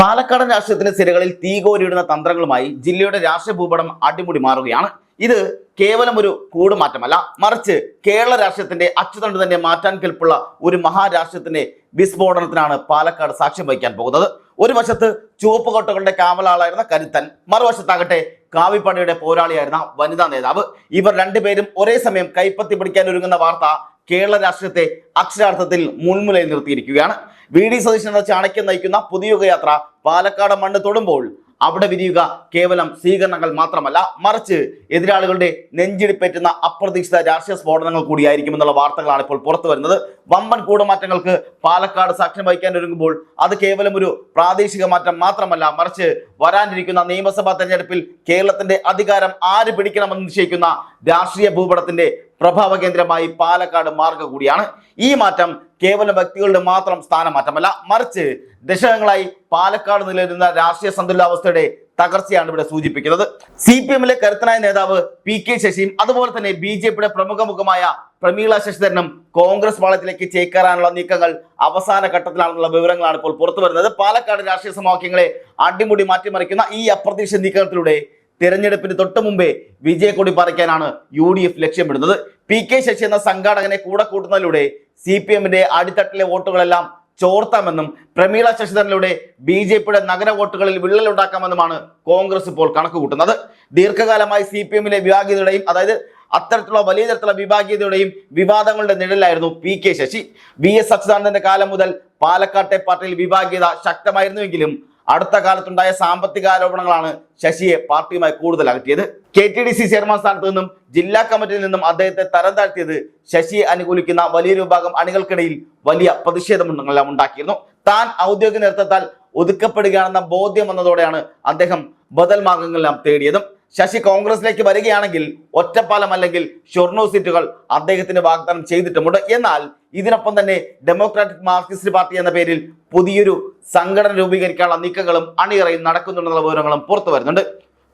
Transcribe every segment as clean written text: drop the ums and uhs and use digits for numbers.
പാലക്കാടൻ രാഷ്ട്രീയത്തിന്റെ സിരകളിൽ തീകോരിയിടുന്ന തന്ത്രങ്ങളുമായി ജില്ലയുടെ രാഷ്ട്രീയ ഭൂപടം അടിമുടി മാറുകയാണ്. ഇത് കേവലം ഒരു കൂടുമാറ്റമല്ല, മറിച്ച് കേരള രാഷ്ട്രീയത്തിന്റെ അച്ചുതണ്ട് തന്നെ മാറ്റാൻ കെൽപ്പുള്ള ഒരു മഹാരാഷ്ട്രീയത്തിന്റെ വിസ്ഫോടനത്തിനാണ് പാലക്കാട് സാക്ഷ്യം വഹിക്കാൻ പോകുന്നത്. ഒരു വശത്ത് ചുവപ്പ് കോട്ടകളുടെ കാവലാളായിരുന്ന കരുത്തൻ, മറുവശത്താകട്ടെ കാവിപ്പടയുടെ പോരാളിയായിരുന്ന വനിതാ നേതാവ്. ഇവർ രണ്ടുപേരും ഒരേ സമയം കൈപ്പത്തി പിടിക്കാൻ ഒരുങ്ങുന്ന വാർത്ത കേരള രാഷ്ട്രീയത്തെ അക്ഷരാർത്ഥത്തിൽ മുൾമുലയിൽ നിർത്തിയിരിക്കുകയാണ്. വി ഡി സതീശൻ എന്ന ചാണക്യം നയിക്കുന്ന പുതിയുഗ യാത്ര പാലക്കാട് മണ്ണ് തൊടുമ്പോൾ അവിടെ വിരിയുക കേവലം സ്വീകരണങ്ങൾ മാത്രമല്ല, മറിച്ച് എതിരാളികളുടെ നെഞ്ചിടിപ്പേറ്റുന്ന അപ്രതീക്ഷിത രാഷ്ട്രീയ സ്ഫോടനങ്ങൾ കൂടിയായിരിക്കുമെന്നുള്ള വാർത്തകളാണ് ഇപ്പോൾ പുറത്തു വരുന്നത്. വമ്പൻ കൂടുമാറ്റങ്ങൾക്ക് പാലക്കാട് സാക്ഷ്യം വഹിക്കാൻ ഒരുങ്ങുമ്പോൾ അത് കേവലം ഒരു പ്രാദേശിക മാറ്റം മാത്രമല്ല, മറിച്ച് വരാനിരിക്കുന്ന നിയമസഭാ തെരഞ്ഞെടുപ്പിൽ കേരളത്തിന്റെ അധികാരം ആര് പിടിക്കണമെന്ന് നിശ്ചയിക്കുന്ന രാഷ്ട്രീയ ഭൂപടത്തിന്റെ പ്രഭാവ കേന്ദ്രമായി പാലക്കാട് മാറുക കൂടിയാണ്. ഈ മാറ്റം കേവലം വ്യക്തികളുടെ മാത്രം സ്ഥാനമാറ്റമല്ല, മറിച്ച് ദശകങ്ങളായി പാലക്കാട് നിലനിന്ന രാഷ്ട്രീയ സന്തുലിതാവസ്ഥയുടെ തകർച്ചയാണ് ഇവിടെ സൂചിപ്പിക്കുന്നത്. CPM-ലെ കരുത്തനായ നേതാവ് PK ശശിയും അതുപോലെ തന്നെ BJP-യുടെ പ്രമുഖ മുഖമായ പ്രമീള ശശിധരനും കോൺഗ്രസ് പാളയത്തിലേക്ക് ചേക്കേറാനുള്ള നീക്കങ്ങൾ അവസാന ഘട്ടത്തിലാണെന്നുള്ള വിവരങ്ങളാണ് ഇപ്പോൾ പുറത്തു വരുന്നത്. പാലക്കാട് രാഷ്ട്രീയ സമവാക്യങ്ങളെ അടിമുടി മാറ്റിമറിക്കുന്ന ഈ അപ്രതീക്ഷിത നീക്കത്തിലൂടെ തെരഞ്ഞെടുപ്പിന് തൊട്ടു മുമ്പേ വിജയക്കൊടി പറിക്കാനാണ് UDF ലക്ഷ്യമിടുന്നത്. PK ശശി എന്ന സംഘാടകനെ കൂടെ കൂട്ടുന്നതിലൂടെ CPM-ന്റെ അടിത്തട്ടിലെ വോട്ടുകളെല്ലാം ചോർത്താമെന്നും പ്രമീള ശശിധരനിലൂടെ BJP-യുടെ നഗര വോട്ടുകളിൽ വിള്ളലുണ്ടാക്കാമെന്നുമാണ് കോൺഗ്രസ് ഇപ്പോൾ കണക്കുകൂട്ടുന്നത്. ദീർഘകാലമായി CPM-ലെ വിഭാഗീയതയുടെയും, അതായത് അത്തരത്തിലുള്ള വലിയ തരത്തിലുള്ള വിഭാഗീയതയുടെയും വിവാദങ്ങളുടെ നിഴലായിരുന്നു PK ശശി. VS അച്യുതാനന്ദന്റെ കാലം മുതൽ പാലക്കാട്ടെ പാർട്ടിയിൽ വിഭാഗീയത ശക്തമായിരുന്നുവെങ്കിലും അടുത്ത കാലത്തുണ്ടായ സാമ്പത്തിക ആരോപണങ്ങളാണ് ശശിയെ പാർട്ടിയുമായി കൂടുതൽ അകറ്റിയത്. KTDC ചെയർമാൻ സ്ഥാനത്ത് നിന്നും ജില്ലാ കമ്മിറ്റിയിൽ നിന്നും അദ്ദേഹത്തെ തരം താഴ്ത്തിയത് ശശിയെ അനുകൂലിക്കുന്ന വലിയൊരു വിഭാഗം അണികൾക്കിടയിൽ വലിയ പ്രതിഷേധമെല്ലാം ഉണ്ടാക്കിയിരുന്നു. താൻ ഔദ്യോഗിക നേതൃത്വത്താൽ ഒതുക്കപ്പെടുകയാണെന്ന ബോധ്യം വന്നതോടെയാണ് അദ്ദേഹം ബദൽ മാർഗങ്ങളെല്ലാം തേടിയതും. ശശി കോൺഗ്രസിലേക്ക് വരികയാണെങ്കിൽ ഒറ്റപ്പാലം അല്ലെങ്കിൽ ഷൊർണൂർ സീറ്റുകൾ അദ്ദേഹത്തിന് വാഗ്ദാനം ചെയ്തിട്ടുമുണ്ട്. എന്നാൽ ഇതിനൊപ്പം തന്നെ ഡെമോക്രാറ്റിക് മാർക്സിസ്റ്റ് പാർട്ടി എന്ന പേരിൽ പുതിയൊരു സംഘടന രൂപീകരിക്കാനുള്ള നീക്കങ്ങളും അണിയറയിൽ നടക്കുന്നുണ്ടെന്നുള്ള വിവരങ്ങളും പുറത്തു വരുന്നുണ്ട്.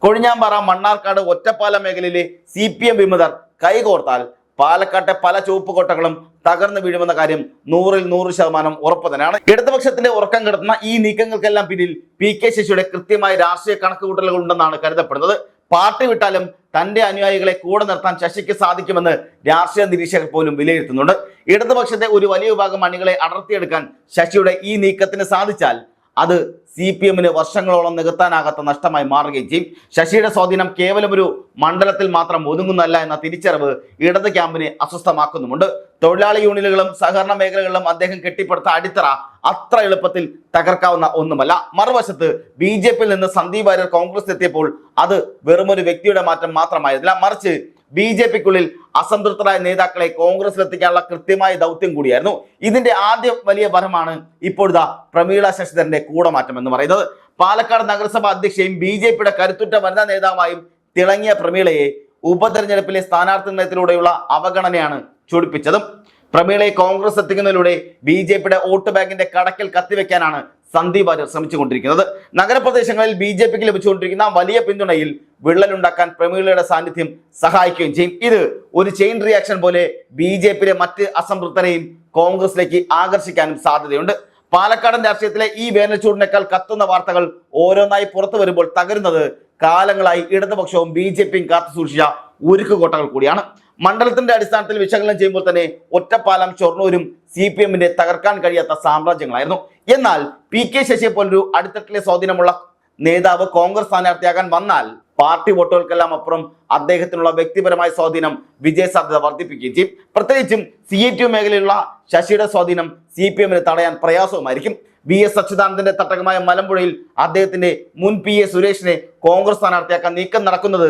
കൊഴിഞ്ഞാമ്പാറ, മണ്ണാർക്കാട്, ഒറ്റപ്പാലം മേഖലയിലെ CPM വിമതർ കൈകോർത്താൽ പാലക്കാട്ടെ പല ചുവപ്പ് കോട്ടകളും തകർന്നു വീഴുമെന്ന കാര്യം 100% ഉറപ്പ് തന്നെയാണ്. ഇടതുപക്ഷത്തിന്റെ ഉറക്കം കിടത്തുന്ന ഈ നീക്കങ്ങൾക്കെല്ലാം പിന്നിൽ PK ശശിയുടെ കൃത്യമായ രാഷ്ട്രീയ കണക്കുകൂട്ടലുകൾ ഉണ്ടെന്നാണ് കരുതപ്പെടുന്നത്. പാർട്ടി വിട്ടാലും തന്റെ അനുയായികളെ കൂടെ നിർത്താൻ ശശിക്ക് സാധിക്കുമെന്ന് രാഷ്ട്രീയ നിരീക്ഷകർ പോലും വിലയിരുത്തുന്നുണ്ട്. ഇടതുപക്ഷത്തെ ഒരു വലിയ വിഭാഗം അണികളെ അടർത്തിയെടുക്കാൻ ശശിയുടെ ഈ നീക്കത്തിന് സാധിച്ചാൽ അത് CPM-ന് വർഷങ്ങളോളം നികത്താനാകാത്ത നഷ്ടമായി മാറുകയും ചെയ്യും. ശശിയുടെ സ്വാധീനം കേവലം ഒരു മണ്ഡലത്തിൽ മാത്രം ഒതുങ്ങുന്നതല്ല എന്ന തിരിച്ചറിവ് ഇടത് ക്യാമ്പിനെ അസ്വസ്ഥമാക്കുന്നുമുണ്ട്. തൊഴിലാളി യൂണിയനുകളും സഹകരണ മേഖലകളിലും അദ്ദേഹം കെട്ടിപ്പടുത്ത അടിത്തറ അത്ര എളുപ്പത്തിൽ തകർക്കാവുന്ന ഒന്നുമല്ല. മറുവശത്ത് BJP-യിൽ നിന്ന് സന്ദീപ് വാര്യർ കോൺഗ്രസ് എത്തിയപ്പോൾ അത് വെറുമൊരു വ്യക്തിയുടെ മാറ്റം മാത്രമായിരുന്നില്ല, മറിച്ച് BJP-ക്കുള്ളിൽ അസംതൃപ്തരായ നേതാക്കളെ കോൺഗ്രസിലെത്തിക്കാനുള്ള കൃത്യമായ ദൗത്യം കൂടിയായിരുന്നു. ഇതിന്റെ ആദ്യ വലിയ ഫലമാണ് ഇപ്പോഴത്തെ പ്രമീള ശശിധരന്റെ കൂടമാറ്റം എന്ന് പറയുന്നത്. പാലക്കാട് നഗരസഭാ അധ്യക്ഷയും BJP-യുടെ കരുത്തുറ്റ വനിതാ നേതാവായും തിളങ്ങിയ പ്രമീളയെ ഉപതെരഞ്ഞെടുപ്പിലെ സ്ഥാനാർത്ഥി നിർണയത്തിലൂടെയുള്ള അവഗണനയാണ് ചൊടിപ്പിച്ചതും. പ്രമീളയെ കോൺഗ്രസ് എത്തിക്കുന്നതിലൂടെ BJP-യുടെ വോട്ട് ബാങ്കിന്റെ കടക്കൽ കത്തിവെക്കാനാണ് സന്ദീപ് വാര്യർ ശ്രമിച്ചുകൊണ്ടിരിക്കുന്നത്. നഗരപ്രദേശങ്ങളിൽ BJP-ക്ക് ലഭിച്ചുകൊണ്ടിരിക്കുന്ന വലിയ പിന്തുണയിൽ വിള്ളലുണ്ടാക്കാൻ പ്രമീളയുടെ സാന്നിധ്യം സഹായിക്കുകയും ചെയ്യും. ഇത് ഒരു ചെയിൻ റിയാക്ഷൻ പോലെ BJP-യിലെ മറ്റ് അസംതൃപ്തരെയും കോൺഗ്രസിലേക്ക് ആകർഷിക്കാനും സാധ്യതയുണ്ട്. പാലക്കാടൻ രാഷ്ട്രീയത്തിലെ ഈ വേനൽച്ചൂടിനേക്കാൾ കത്തുന്ന വാർത്തകൾ ഓരോന്നായി പുറത്തു വരുമ്പോൾ തകരുന്നത് കാലങ്ങളായി ഇടതുപക്ഷവും BJP-യും കാത്തു സൂക്ഷിച്ച ഉരുക്കുകോട്ടകൾ കൂടിയാണ്. മണ്ഡലത്തിന്റെ അടിസ്ഥാനത്തിൽ വിശകലനം ചെയ്യുമ്പോൾ തന്നെ ഒറ്റപ്പാലം, ഷൊർണൂരും CPM-ന്റെ തകർക്കാൻ കഴിയാത്ത സാമ്രാജ്യങ്ങളായിരുന്നു. എന്നാൽ PK ശശിയെ പോലൊരു അടിത്തട്ടിലെ സ്വാധീനമുള്ള നേതാവ് കോൺഗ്രസ് സ്ഥാനാർത്ഥിയാകാൻ വന്നാൽ പാർട്ടി വോട്ടുകൾക്കെല്ലാം അപ്പുറം അദ്ദേഹത്തിനുള്ള വ്യക്തിപരമായ സ്വാധീനം വിജയസാധ്യത വർദ്ധിപ്പിക്കുകയും ചെയ്യും. പ്രത്യേകിച്ചും CATU മേഖലയിലുള്ള ശശിയുടെ സ്വാധീനം CPM-ന് തടയാൻ പ്രയാസവുമായിരിക്കും. VS അച്യുതാനന്ദന്റെ തട്ടകമായ മലമ്പുഴയിൽ അദ്ദേഹത്തിന്റെ മുൻ PA സുരേഷിനെ കോൺഗ്രസ് സ്ഥാനാർത്ഥിയാക്കാൻ നീക്കം നടക്കുന്നത്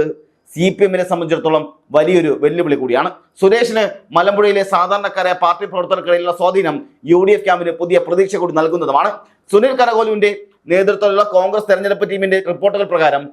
CPM-നെ സംബന്ധിച്ചിടത്തോളം വലിയൊരു വെല്ലുവിളി കൂടിയാണ്. സുരേഷിന് മലമ്പുഴയിലെ സാധാരണക്കാരായ പാർട്ടി പ്രവർത്തകർക്കിടയിലുള്ള സ്വാധീനം UDF ക്യാമ്പിന് പുതിയ പ്രതീക്ഷ കൂടി നൽകുന്നതുമാണ്. സുനിൽ കരകോലുവിന്റെ നേതൃത്വത്തിലുള്ള കോൺഗ്രസ് തെരഞ്ഞെടുപ്പ് ടീമിന്റെ റിപ്പോർട്ടുകൾ പ്രകാരം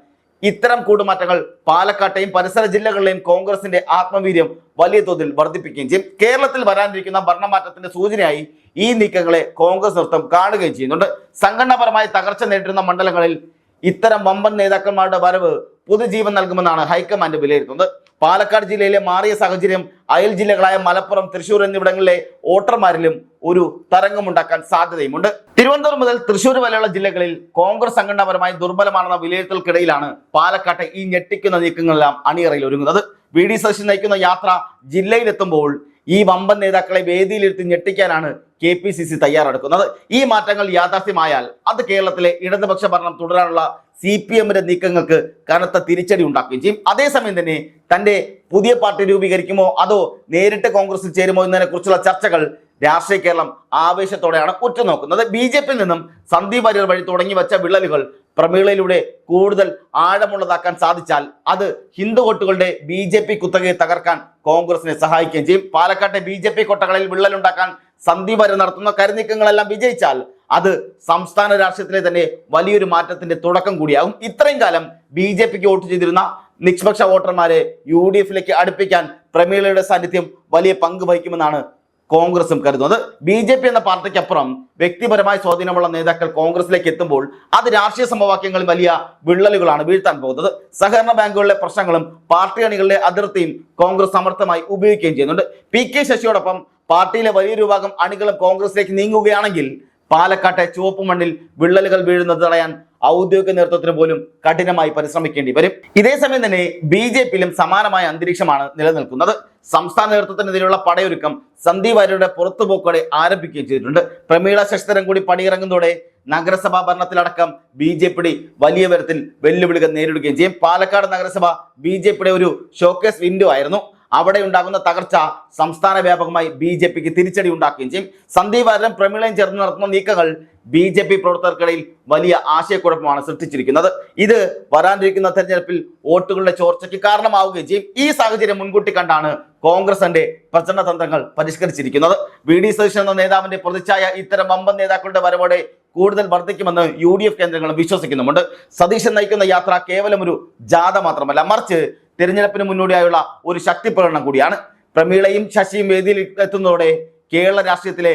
ഇത്തരം കൂടുമാറ്റങ്ങൾ പാലക്കാട്ടെയും പരിസര ജില്ലകളിലെയും കോൺഗ്രസിന്റെ ആത്മവീര്യം വലിയ തോതിൽ വർദ്ധിപ്പിക്കുകയും ചെയ്യും. കേരളത്തിൽ വരാനിരിക്കുന്ന ഭരണമാറ്റത്തിന്റെ സൂചനയായി ഈ നീക്കങ്ങളെ കോൺഗ്രസ് നേതൃത്വം കാണുകയും ചെയ്യുന്നുണ്ട്. സംഘടനാപരമായി തകർച്ച നേരിടുന്ന മണ്ഡലങ്ങളിൽ ഇത്തരം വമ്പൻ നേതാക്കന്മാരുടെ വരവ് പുതുജീവൻ നൽകുമെന്നാണ് ഹൈക്കമാൻഡ് വിലയിരുത്തുന്നത്. പാലക്കാട് ജില്ലയിലെ മാറിയ സാഹചര്യം അയൽ ജില്ലകളായ മലപ്പുറം, തൃശൂർ എന്നിവിടങ്ങളിലെ വോട്ടർമാരിലും ഒരു തരംഗമുണ്ടാക്കാൻ സാധ്യതയുമുണ്ട്. തിരുവനന്തപുരം മുതൽ തൃശൂർ വരെയുള്ള ജില്ലകളിൽ കോൺഗ്രസ് സംഘടനാപരമായി ദുർബലമാണെന്ന വിലയിരുത്തൽക്കിടയിലാണ് പാലക്കാട്ടെ ഈ ഞെട്ടിക്കുന്ന നീക്കങ്ങളെല്ലാം അണിയറയിൽ ഒരുങ്ങുന്നത്. വി ഡി സതീശൻ നയിക്കുന്ന യാത്ര ജില്ലയിലെത്തുമ്പോൾ ഈ വമ്പൻ നേതാക്കളെ വേദിയിലിരുത്തി ഞെട്ടിക്കാനാണ് KPCC തയ്യാറെടുക്കുന്നത്. ഈ മാറ്റങ്ങൾ യാഥാർത്ഥ്യമായാൽ അത് കേരളത്തിലെ ഇടതുപക്ഷ ഭരണം തുടരാനുള്ള CPMന്റെ നീക്കങ്ങൾക്ക് കനത്ത തിരിച്ചടി ഉണ്ടാക്കുകയും ചെയ്യും. അതേസമയം തന്നെ തന്റെ പുതിയ പാർട്ടി രൂപീകരിക്കുമോ അതോ നേരിട്ട് കോൺഗ്രസിൽ ചേരുമോ എന്നതിനെ കുറിച്ചുള്ള ചർച്ചകൾ രാഷ്ട്രീയ കേരളം ആവേശത്തോടെയാണ് ഉറ്റുനോക്കുന്നത്. BJPയിൽ നിന്നും സന്ദീപ് വാര്യർ വഴി തുടങ്ങി വെച്ച വിള്ളലുകൾ പ്രമീളയിലൂടെ കൂടുതൽ ആഴമുള്ളതാക്കാൻ സാധിച്ചാൽ അത് ഹിന്ദു വോട്ടുകളുടെ BJP കുത്തകയെ തകർക്കാൻ കോൺഗ്രസിനെ സഹായിക്കുകയും ചെയ്യും. പാലക്കാട്ടെ BJP കൊട്ടകളിൽ വിള്ളലുണ്ടാക്കാൻ സന്ദീപ് വാര്യർ നടത്തുന്ന കരുനീക്കങ്ങളെല്ലാം വിജയിച്ചാൽ അത് സംസ്ഥാന രാഷ്ട്രീയത്തിലെ തന്നെ വലിയൊരു മാറ്റത്തിന്റെ തുടക്കം കൂടിയാകും. ഇത്രയും കാലം BJPക്ക് വോട്ട് ചെയ്തിരുന്ന നിഷ്പക്ഷ വോട്ടർമാരെ UDFിലേക്ക് അടുപ്പിക്കാൻ പ്രമീളയുടെ സാന്നിധ്യം വലിയ പങ്ക് വഹിക്കുമെന്നാണ് കോൺഗ്രസും കരുതുന്നത്. BJP എന്ന പാർട്ടിക്കപ്പുറം വ്യക്തിപരമായ സ്വാധീനമുള്ള നേതാക്കൾ കോൺഗ്രസിലേക്ക് എത്തുമ്പോൾ അത് രാഷ്ട്രീയ സമവാക്യങ്ങളിൽ വലിയ വിള്ളലുകളാണ് വീഴ്ത്താൻ പോകുന്നത്. സഹകരണ ബാങ്കുകളിലെ പ്രശ്നങ്ങളും പാർട്ടി അണികളുടെ അതിർത്തിയും കോൺഗ്രസ് സമർത്ഥമായി ഉപയോഗിക്കുകയും ചെയ്യുന്നുണ്ട്. PK ശശിയോടൊപ്പം പാർട്ടിയിലെ വലിയൊരു വിഭാഗം അണികളും കോൺഗ്രസിലേക്ക് നീങ്ങുകയാണെങ്കിൽ പാലക്കാട്ടെ ചുവപ്പ് മണ്ണിൽ വിള്ളലുകൾ വീഴുന്നത് തടയാൻ ഔദ്യോഗിക നേതൃത്വത്തിന് പോലും കഠിനമായി പരിശ്രമിക്കേണ്ടി വരും. ഇതേസമയം തന്നെ BJPയിലും സമാനമായ അന്തരീക്ഷമാണ് നിലനിൽക്കുന്നത്. സംസ്ഥാന നേതൃത്വത്തിനെതിരെയുള്ള പടയൊരുക്കം സന്ദീപ് വാര്യരുടെ പുറത്തുപോക്കോടെ ആരംഭിക്കുകയും ചെയ്തിട്ടുണ്ട്. പ്രമീള ശശിധരൻ കൂടി പടിയിറങ്ങുന്നതോടെ നഗരസഭാ ഭരണത്തിലടക്കം BJP വലിയ തരത്തിൽ വെല്ലുവിളികൾ നേരിടുകയും ചെയ്യും. പാലക്കാട് നഗരസഭ BJPയുടെ ഒരു ഷോക്കേസ് വിൻഡോ ആയിരുന്നു. അവിടെ ഉണ്ടാകുന്ന തകർച്ച സംസ്ഥാന വ്യാപകമായി BJPക്ക് തിരിച്ചടി ഉണ്ടാക്കുകയും ചെയ്യും. സന്ദീപ് വാര്യരും പ്രമീളയും ചേർന്ന് നടത്തുന്ന നീക്കങ്ങൾ BJP പ്രവർത്തകർക്കിടയിൽ വലിയ ആശയക്കുഴപ്പമാണ് സൃഷ്ടിച്ചിരിക്കുന്നത്. ഇത് വരാനിരിക്കുന്ന തെരഞ്ഞെടുപ്പിൽ വോട്ടുകളുടെ ചോർച്ചയ്ക്ക് കാരണമാവുകയും ചെയ്യും. ഈ സാഹചര്യം മുൻകൂട്ടി കണ്ടാണ് കോൺഗ്രസിന്റെ പ്രചരണ തന്ത്രങ്ങൾ പരിഷ്കരിച്ചിരിക്കുന്നത്. VD സതീശൻ എന്ന നേതാവിന്റെ പ്രതിച്ഛായ ഇത്തരം വമ്പൻ നേതാക്കളുടെ വരവോടെ കൂടുതൽ വർദ്ധിക്കുമെന്ന് UDF കേന്ദ്രങ്ങളും വിശ്വസിക്കുന്നുമുണ്ട്. സതീശൻ നയിക്കുന്ന യാത്ര കേവലം ഒരു ജാഥ മാത്രമല്ല, മറിച്ച് തിരഞ്ഞെടുപ്പിന് മുന്നോടിയായുള്ള ഒരു ശക്തി പ്രകടനം കൂടിയാണ്. പ്രമീളയും ശശിയും വേദിയിൽ എത്തുന്നതോടെ കേരള രാഷ്ട്രീയത്തിലെ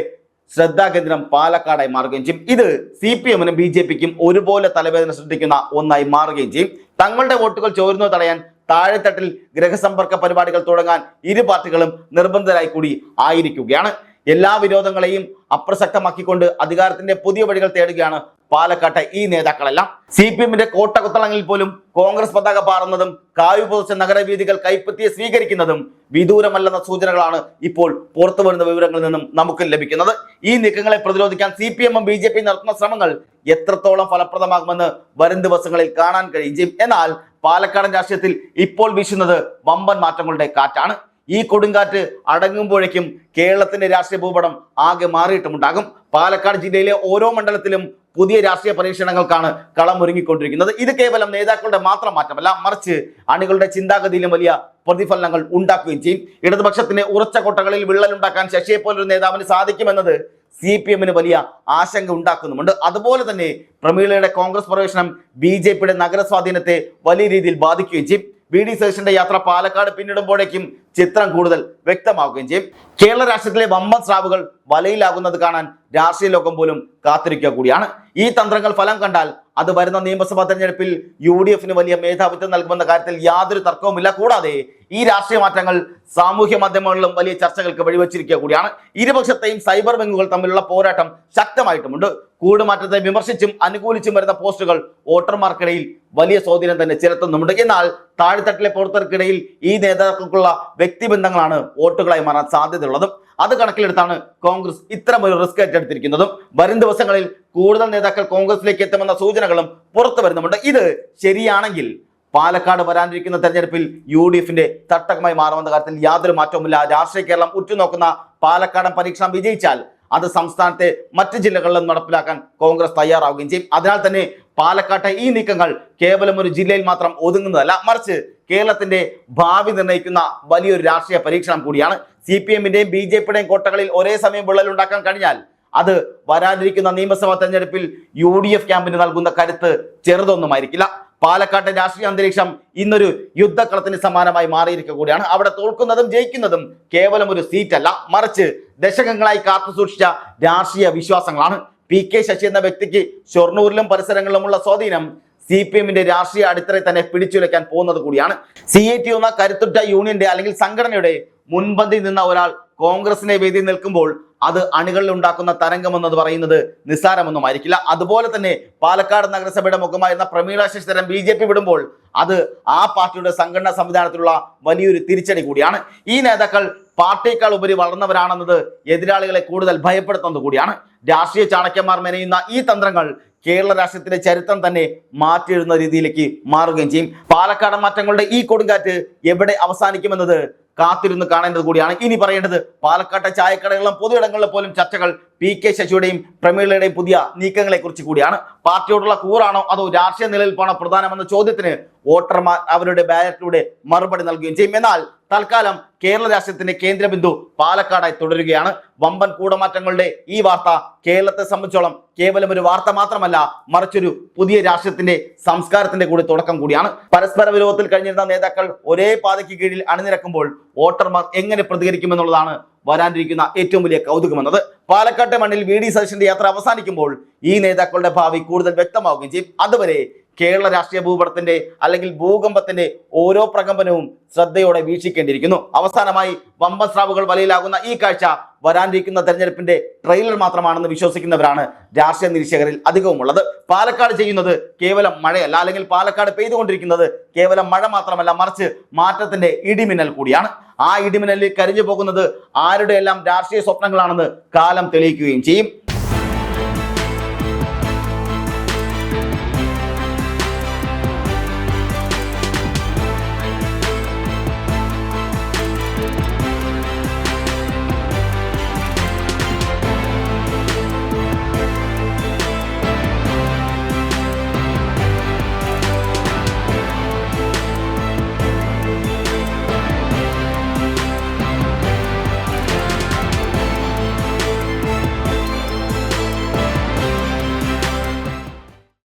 ശ്രദ്ധാകേന്ദ്രം പാലക്കാടായി മാറുകയും ചെയ്യും. ഇത് CPMനും BJPക്കും ഒരുപോലെ തലവേദന സൃഷ്ടിക്കുന്ന ഒന്നായി മാറുകയും ചെയ്യും. തങ്ങളുടെ വോട്ടുകൾ ചോരുന്നത് തടയാൻ താഴെത്തട്ടിൽ ഗ്രഹസമ്പർക്ക പരിപാടികൾ തുടങ്ങാൻ ഇരു പാർട്ടികളും നിർബന്ധരായി കൂടി ആയിരിക്കുകയാണ്. എല്ലാ വിരോധങ്ങളെയും അപ്രസക്തമാക്കിക്കൊണ്ട് അധികാരത്തിന്റെ പുതിയ വഴികൾ തേടുകയാണ് പാലക്കാട്ടെ ഈ നേതാക്കളെല്ലാം. CPMന്റെ കോട്ടകുത്തളങ്ങളിൽ പോലും കോൺഗ്രസ് പതാക പാറുന്നതും കായു പുതച്ച നഗരവീഥികൾ കൈപ്പറ്റിയെ സ്വീകരിക്കുന്നതും വിദൂരമല്ലെന്ന സൂചനകളാണ് ഇപ്പോൾ പുറത്തു വരുന്ന വിവരങ്ങളിൽ നിന്നും നമുക്ക് ലഭിക്കുന്നത്. ഈ നീക്കങ്ങളെ പ്രതിരോധിക്കാൻ CPMും BJPയും നടത്തുന്ന ശ്രമങ്ങൾ എത്രത്തോളം ഫലപ്രദമാകുമെന്ന് വരും ദിവസങ്ങളിൽ കാണാൻ കഴിയും ചെയ്യും. എന്നാൽ പാലക്കാടൻ രാഷ്ട്രീയത്തിൽ ഇപ്പോൾ വീശുന്നത് വമ്പൻ മാറ്റങ്ങളുടെ കാറ്റാണ്. ഈ കൊടുങ്കാറ്റ് അടങ്ങുമ്പോഴേക്കും കേരളത്തിന്റെ രാഷ്ട്രീയ ഭൂപടം ആകെ മാറിയിട്ടുമുണ്ടാകും. പാലക്കാട് ജില്ലയിലെ ഓരോ മണ്ഡലത്തിലും പുതിയ രാഷ്ട്രീയ പരീക്ഷണങ്ങൾക്കാണ് കളമൊരുങ്ങിക്കൊണ്ടിരിക്കുന്നത്. ഇത് കേവലം നേതാക്കളുടെ മാത്രം മാറ്റമല്ല, മറിച്ച് അണികളുടെ ചിന്താഗതിയിലും വലിയ പ്രതിഫലനങ്ങൾ ഉണ്ടാക്കുകയും ചെയ്യും. ഇടതുപക്ഷത്തിന്റെ ഉറച്ച കോട്ടകളിൽ വിള്ളലുണ്ടാക്കാൻ ശശിയെ പോലൊരു നേതാവിന് സാധിക്കുമെന്നത് CPMന് വലിയ ആശങ്ക ഉണ്ടാക്കുന്നുമുണ്ട്. അതുപോലെ തന്നെ പ്രമീളയുടെ കോൺഗ്രസ് പ്രവേശനം BJPയുടെ നഗരസ്വാധീനത്തെ വലിയ രീതിയിൽ ബാധിക്കുകയും ചെയ്യും. VD സതീശന്റെ യാത്ര പാലക്കാട് പിന്നിടുമ്പോഴേക്കും ചിത്രം കൂടുതൽ വ്യക്തമാവുകയും ചെയ്യും. കേരള രാഷ്ട്രീയത്തിലെ വമ്പൻ സ്രാവുകൾ വലയിലാകുന്നത് കാണാൻ രാഷ്ട്രീയ ലോകം പോലും കാത്തിരിക്കുക കൂടിയാണ്. ഈ തന്ത്രങ്ങൾ ഫലം കണ്ടാൽ അത് വരുന്ന നിയമസഭാ തെരഞ്ഞെടുപ്പിൽ UDFന് വലിയ മേധാവിത്വം നൽകുമെന്ന കാര്യത്തിൽ യാതൊരു തർക്കവുമില്ല. കൂടാതെ ഈ രാഷ്ട്രീയ മാറ്റങ്ങൾ സാമൂഹ്യ മാധ്യമങ്ങളിലും വലിയ ചർച്ചകൾക്ക് വഴിവെച്ചിരിക്കുക കൂടിയാണ്. ഇരുപക്ഷത്തെയും സൈബർ വിങ്ങുകൾ തമ്മിലുള്ള പോരാട്ടം ശക്തമായിട്ടുമുണ്ട്. കൂടുമാറ്റത്തെ വിമർശിച്ചും അനുകൂലിച്ചും വരുന്ന പോസ്റ്റുകൾ വോട്ടർമാർക്കിടയിൽ വലിയ സ്വാധീനം തന്നെ ചെലുത്തുന്നുമുണ്ട്. എന്നാൽ താഴെത്തട്ടിലെ പ്രവർത്തകർക്കിടയിൽ ഈ നേതാക്കൾക്കുള്ള വ്യക്തിബന്ധങ്ങളാണ് വോട്ടുകളായി മാറാൻ സാധ്യതയുള്ളതും. അത് കണക്കിലെടുത്താണ് കോൺഗ്രസ് ഇത്തരമൊരു റിസ്ക് ഏറ്റെടുത്തിരിക്കുന്നതും. വരും ദിവസങ്ങളിൽ കൂടുതൽ നേതാക്കൾ കോൺഗ്രസിലേക്ക് എത്തുമെന്ന സൂചനകളും പുറത്തു വരുന്നുമുണ്ട്. ഇത് ശരിയാണെങ്കിൽ പാലക്കാട് വരാനിരിക്കുന്ന തെരഞ്ഞെടുപ്പിൽ UDFന്റെ തട്ടകമായി മാറുമെന്ന കാര്യത്തിൽ യാതൊരു മാറ്റവുമില്ല. രാഷ്ട്രീയ കേരളം ഉറ്റുനോക്കുന്ന പാലക്കാടൻ പരീക്ഷണം വിജയിച്ചാൽ അത് സംസ്ഥാനത്തെ മറ്റ് ജില്ലകളിലും നടപ്പിലാക്കാൻ കോൺഗ്രസ് തയ്യാറാവുകയും ചെയ്യും. അതിനാൽ തന്നെ പാലക്കാട്ടെ ഈ നീക്കങ്ങൾ കേവലം ഒരു ജില്ലയിൽ മാത്രം ഒതുങ്ങുന്നതല്ല, മറിച്ച് കേരളത്തിന്റെ ഭാവി നിർണ്ണയിക്കുന്ന വലിയൊരു രാഷ്ട്രീയ പരീക്ഷണം കൂടിയാണ്. CPMന്റെയും BJPയുടെയും കോട്ടകളിൽ ഒരേ സമയം വിള്ളലുണ്ടാക്കാൻ കഴിഞ്ഞാൽ അത് വരാനിരിക്കുന്ന നിയമസഭാ തെരഞ്ഞെടുപ്പിൽ UDF ക്യാമ്പിന് നൽകുന്ന കരുത്ത് ചെറുതൊന്നുമായിരിക്കില്ല. പാലക്കാട്ടെ രാഷ്ട്രീയ അന്തരീക്ഷം ഇന്നൊരു യുദ്ധക്കളത്തിന് സമാനമായി മാറിയിരിക്കുക കൂടിയാണ്. അവിടെ തോൽക്കുന്നതും ജയിക്കുന്നതും കേവലം ഒരു സീറ്റല്ല, മറിച്ച് ദശകങ്ങളായി കാത്തുസൂക്ഷിച്ച രാഷ്ട്രീയ വിശ്വാസങ്ങളാണ്. PK ശശി എന്ന വ്യക്തിക്ക് ഷൊർണൂരിലും പരിസരങ്ങളിലുമുള്ള സ്വാധീനം CPM-ന്റെ രാഷ്ട്രീയ അടിത്തറയെ തന്നെ പിടിച്ചുലയ്ക്കാൻ പോകുന്നത് കൂടിയാണ്. CAT എന്ന കരുത്തുറ്റ യൂണിയന്റെ അല്ലെങ്കിൽ സംഘടനയുടെ മുൻപന്തിയിൽ നിന്ന ഒരാൾ കോൺഗ്രസിനെ വേദിയിൽ നിൽക്കുമ്പോൾ അത് അണികളിൽ ഉണ്ടാക്കുന്ന തരംഗം എന്നത് പറയുന്നത് നിസ്സാരമൊന്നും ആയിരിക്കില്ല. അതുപോലെ തന്നെ പാലക്കാട് നഗരസഭയുടെ മുഖമായിരുന്ന പ്രമീള ശശിധരൻ BJP വിടുമ്പോൾ അത് ആ പാർട്ടിയുടെ സംഘടനാ സംവിധാനത്തിലുള്ള വലിയൊരു തിരിച്ചടി കൂടിയാണ്. ഈ നേതാക്കൾ പാർട്ടിയേക്കാൾ ഉപരി വളർന്നവരാണെന്നത് എതിരാളികളെ കൂടുതൽ ഭയപ്പെടുത്തുന്നത് കൂടിയാണ്. രാഷ്ട്രീയ ചാണക്യന്മാർ മെനയുന്ന ഈ തന്ത്രങ്ങൾ കേരള രാഷ്ട്രീയത്തിന്റെ ചരിത്രം തന്നെ മാറ്റിയെഴുതുന്ന രീതിയിലേക്ക് മാറുകയും ചെയ്യും. പാലക്കാട് മാറ്റങ്ങളുടെ ഈ കൊടുങ്കാറ്റ് എവിടെ അവസാനിക്കുമെന്നത് കാത്തിരുന്ന് കാണേണ്ടത് കൂടിയാണ്. ഇനി പറയേണ്ടത് പാലക്കാട്ടെ ചായക്കടകളിലും പൊതുയിടങ്ങളിലും പോലും ചർച്ചകൾ PK ശശിയുടെയും പ്രമീളയുടെയും പുതിയ നീക്കങ്ങളെ കുറിച്ച് കൂടിയാണ്. പാർട്ടിയോടുള്ള കൂറാണോ അതോ രാഷ്ട്രീയ നിലനിൽപ്പാണോ പ്രധാനമെന്ന ചോദ്യത്തിന് വോട്ടർമാർ അവരുടെ ബാലറ്റിലൂടെ മറുപടി നൽകുകയും ചെയ്യും. എന്നാൽ തൽക്കാലം കേരള രാഷ്ട്രീയത്തിന്റെ കേന്ദ്രബിന്ദു പാലക്കാടായി തുടരുകയാണ്. വമ്പൻ കൂടമാറ്റങ്ങളുടെ ഈ വാർത്ത കേരളത്തെ സംബന്ധിച്ചോളം കേവലം ഒരു വാർത്ത മാത്രമല്ല, മറിച്ചൊരു പുതിയ രാഷ്ട്രീയത്തിന്റെ സംസ്കാരത്തിന്റെ കൂടി തുടക്കം കൂടിയാണ്. പരസ്പര വിരോധത്തിൽ കഴിഞ്ഞിരുന്ന നേതാക്കൾ ഒരേ പാതയ്ക്ക് കീഴിൽ അണിനിരക്കുമ്പോൾ വോട്ടർമാർ എങ്ങനെ പ്രതികരിക്കുമെന്നുള്ളതാണ് വരാനിരിക്കുന്ന ഏറ്റവും വലിയ കൗതുകമെന്നത്. പാലക്കാട്ടെ മണ്ണിൽ VD സതീശന്റെ യാത്ര അവസാനിക്കുമ്പോൾ ഈ നേതാക്കളുടെ ഭാവി കൂടുതൽ വ്യക്തമാവുകയും ചെയ്യും. അതുവരെ കേരള രാഷ്ട്രീയ ഭൂപടത്തിന്റെ അല്ലെങ്കിൽ ഭൂകമ്പത്തിന്റെ ഓരോ പ്രകമ്പനവും ശ്രദ്ധയോടെ വീക്ഷിക്കേണ്ടിയിരിക്കുന്നു. അവസാനമായി വമ്പൻ സ്രാവുകൾ വലയിലാകുന്ന ഈ കാഴ്ച വരാനിരിക്കുന്ന തെരഞ്ഞെടുപ്പിന്റെ ട്രെയിലർ മാത്രമാണെന്ന് വിശ്വസിക്കുന്നവരാണ് രാഷ്ട്രീയ നിരീക്ഷകരിൽ അധികവുമുള്ളത്. പാലക്കാട് ചെയ്യുന്നത് കേവലം മഴയല്ല, അല്ലെങ്കിൽ പാലക്കാട് പെയ്തുകൊണ്ടിരിക്കുന്നത് കേവലം മഴ മാത്രമല്ല, മറിച്ച് മാറ്റത്തിന്റെ ഇടിമിന്നൽ കൂടിയാണ്. ആ ഇടിമിന്നലിൽ കരിഞ്ഞു പോകുന്നത് ആരുടെയെല്ലാം രാഷ്ട്രീയ സ്വപ്നങ്ങളാണെന്ന് കാലം തെളിയിക്കുകയും ചെയ്യും.